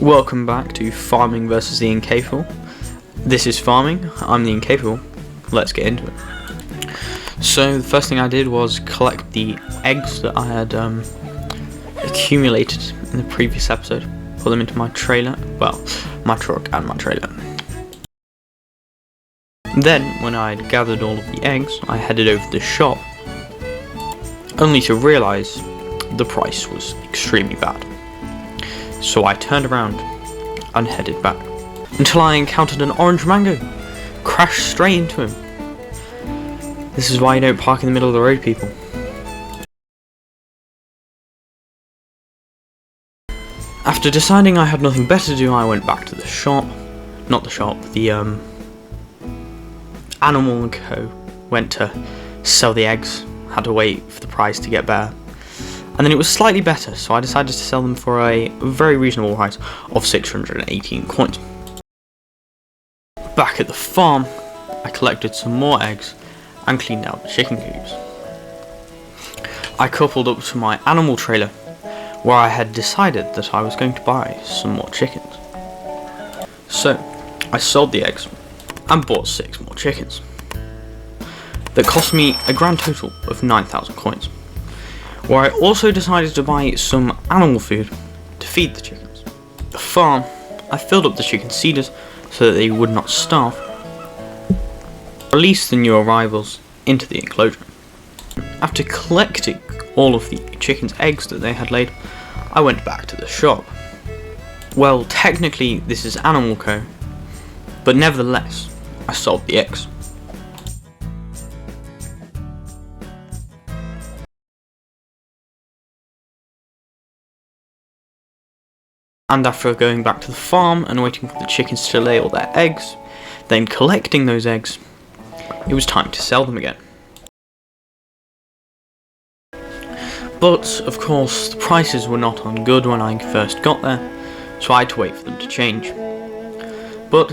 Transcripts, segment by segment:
Welcome back to Farming versus the Incapable. This is Farming, I'm the Incapable. Let's get into it. So the first thing I did was collect the eggs that I had accumulated in the previous episode. Put them into my trailer, well, my truck and my trailer. Then, when I had gathered all of the eggs, I headed over to the shop, only to realise the price was extremely bad. So I turned around and headed back, until I encountered an orangemango. Crashed straight into him. This is why you don't park in the middle of the road, people. After deciding I had nothing better to do, I went back to the shop. Not the shop, the Animal & Co. Went to sell the eggs. Had to wait for the price to get better. And then it was slightly better, so I decided to sell them for a very reasonable price of 618 coins. Back at the farm, I collected some more eggs and cleaned out the chicken coops. I coupled up to my animal trailer, where I had decided that I was going to buy some more chickens. So, I sold the eggs and bought 6 more chickens. That cost me a grand total of 9,000 coins. Where I also decided to buy some animal food to feed the chickens. At the farm, I filled up the chicken seeders so that they would not starve. Released the new arrivals into the enclosure. After collecting all of the chickens' eggs that they had laid, I went back to the shop. Well, technically this is Animal Co, but nevertheless, I sold the eggs. And after going back to the farm and waiting for the chickens to lay all their eggs, then collecting those eggs, it was time to sell them again. But, of course, the prices were not on good when I first got there, so I had to wait for them to change. But,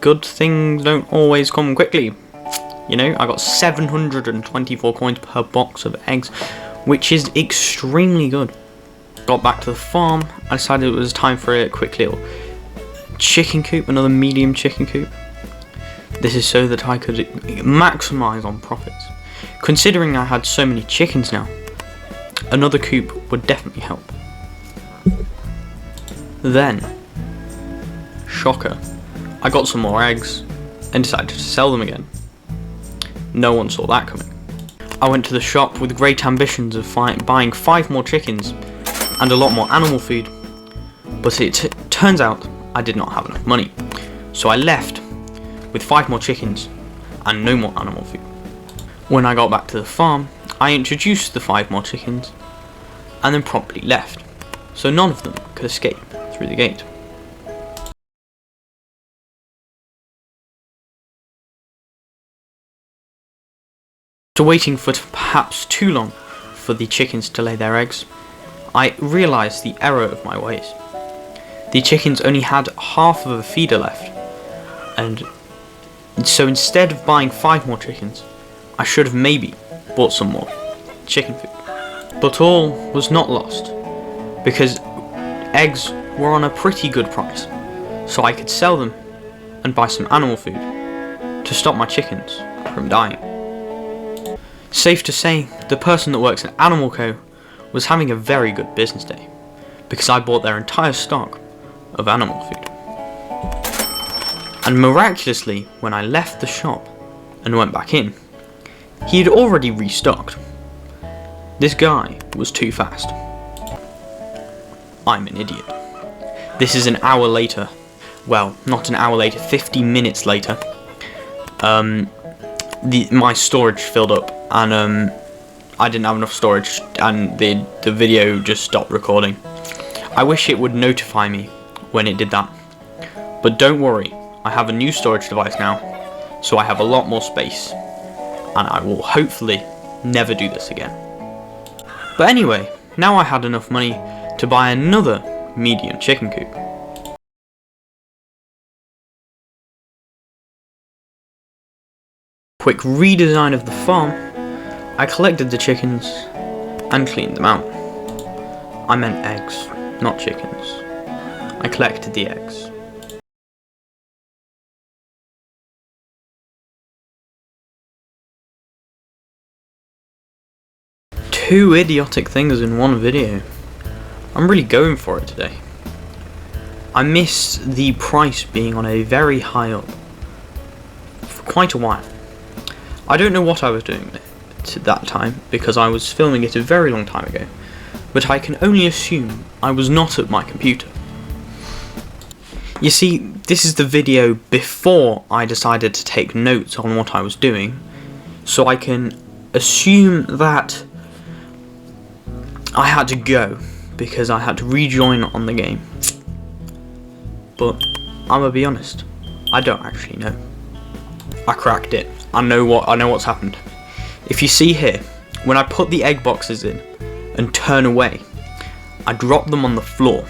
good things don't always come quickly. You know, I got 724 coins per box of eggs, which is extremely good. Got back to the farm, I decided it was time for a quick little chicken coop, another medium chicken coop. This is so that I could maximise on profits. Considering I had so many chickens now, another coop would definitely help. Then, shocker, I got some more eggs and decided to sell them again. No one saw that coming. I went to the shop with great ambitions of buying 5 more chickens and a lot more animal food, but it turns out I did not have enough money, so I left with 5 more chickens and no more animal food. When I got back to the farm, I introduced the 5 more chickens and then promptly left, so none of them could escape through the gate. After waiting for perhaps too long for the chickens to lay their eggs, I realised the error of my ways. The chickens only had half of a feeder left, and so instead of buying 5 more chickens, I should have maybe bought some more chicken food. But all was not lost, because eggs were on a pretty good price, so I could sell them and buy some animal food to stop my chickens from dying. Safe to say, the person that works at Animal Co was having a very good business day, because I bought their entire stock of animal food. And miraculously, when I left the shop and went back in, he had already restocked. This guy was too fast. I'm an idiot. This is an hour later. Well, not an hour later, 50 minutes later. My storage filled up, and I didn't have enough storage, and the video just stopped recording. I wish it would notify me when it did that. But don't worry, I have a new storage device now, so I have a lot more space, and I will hopefully never do this again. But anyway, now I had enough money to buy another medium chicken coop. Quick redesign of the farm, I collected the chickens and cleaned them out. I meant eggs, not chickens. I collected the eggs. Two idiotic things in one video. I'm really going for it today. I missed the price being on a very high up for quite a while. I don't know what I was doing at that time because I was filming it a very long time ago, but I can only assume I was not at my computer. You see, this is the video before I decided to take notes on what I was doing, so I can assume that I had to go because I had to rejoin on the game. But I'm gonna be honest, I don't actually know. I cracked it. I know what's happened. If you see here, when I put the egg boxes in and turn away, I drop them on the floor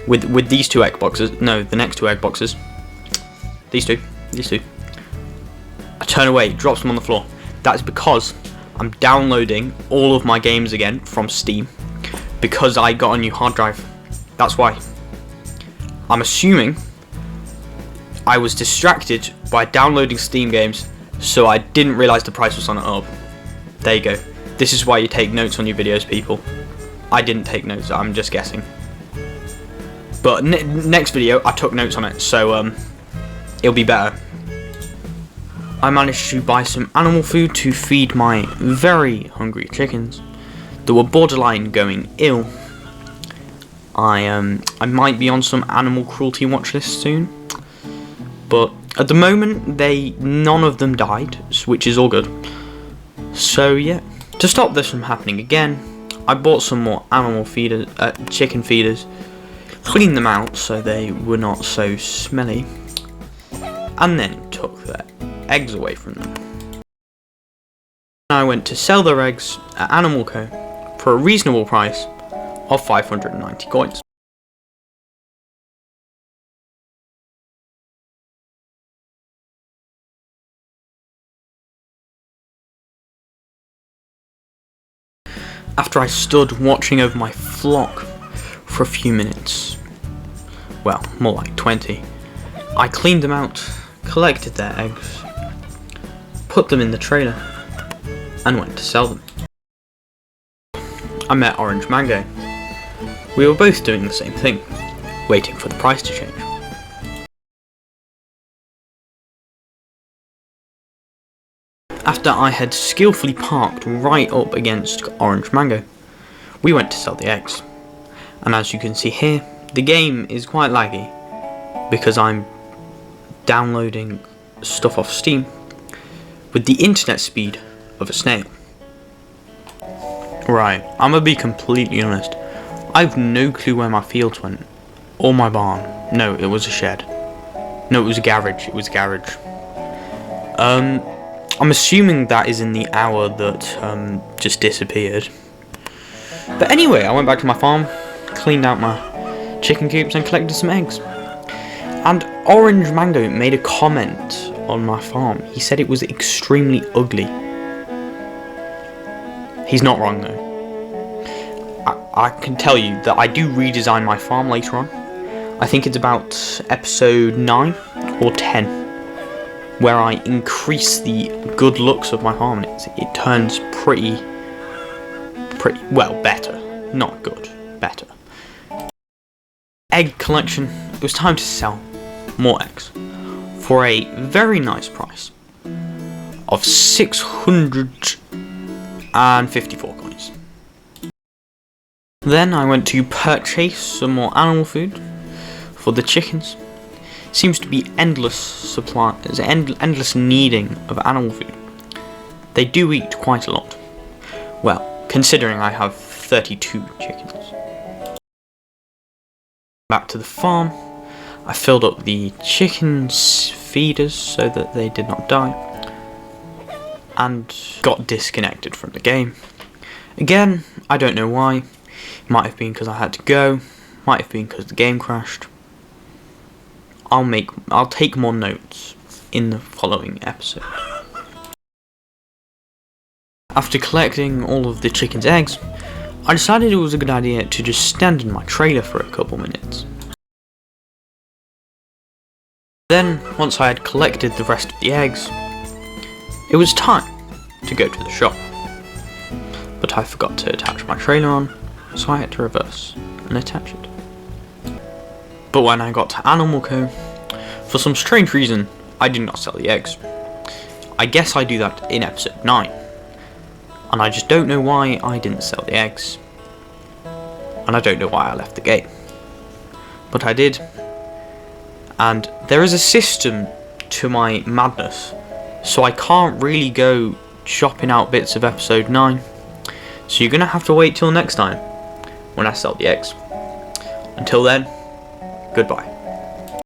with these two egg boxes. No, the next two egg boxes. These two. I turn away, it drops them on the floor. That's because I'm downloading all of my games again from Steam because I got a new hard drive. That's why. I'm assuming I was distracted by downloading Steam games, so I didn't realise the price was on it up. There you go. This is why you take notes on your videos, people. I didn't take notes, I'm just guessing. But next video, I took notes on it, so it'll be better. I managed to buy some animal food to feed my very hungry chickens that were borderline going ill. I might be on some animal cruelty watch list soon, but at the moment none of them died, which is all good. So yeah, to stop this from happening again, I bought some more chicken feeders, cleaned them out so they were not so smelly, and then took their eggs away from them. I went to sell their eggs at Animal Co for a reasonable price of 590 coins. After I stood watching over my flock for a few minutes, well, more like 20, I cleaned them out, collected their eggs, put them in the trailer, and went to sell them. I met Orangemango. We were both doing the same thing, waiting for the price to change. After I had skillfully parked right up against Orangemango, we went to sell the eggs. And as you can see here, the game is quite laggy because I'm downloading stuff off Steam with the internet speed of a snail. Right, I'm gonna be completely honest. I've no clue where my fields went, or my barn. No, it was a shed. No, it was a garage. I'm assuming that is in the hour that just disappeared. But anyway, I went back to my farm, cleaned out my chicken coops and collected some eggs. And Orangemango made a comment on my farm. He said it was extremely ugly. He's not wrong though. I can tell you that I do redesign my farm later on. I think it's about episode 9 or 10, where I increase the good looks of my farm. It turns pretty well, better. Not good, better. Egg collection. It was time to sell more eggs for a very nice price of 654 coins. Then I went to purchase some more animal food for the chickens. Seems to be endless supply, there's endless needing of animal food. They do eat quite a lot. Well, considering I have 32 chickens. Back to the farm, I filled up the chickens' feeders so that they did not die, and got disconnected from the game. Again, I don't know why. Might have been because I had to go, might have been because the game crashed. I'll take more notes in the following episode. After collecting all of the chicken's eggs, I decided it was a good idea to just stand in my trailer for a couple minutes. Then, once I had collected the rest of the eggs, it was time to go to the shop. But I forgot to attach my trailer on, so I had to reverse and attach it. But when I got to Animal Co., for some strange reason, I did not sell the eggs. I guess I do that in episode 9. And I just don't know why I didn't sell the eggs. And I don't know why I left the game. But I did. And there is a system to my madness, so I can't really go chopping out bits of episode 9. So you're going to have to wait till next time when I sell the eggs. Until then, goodbye.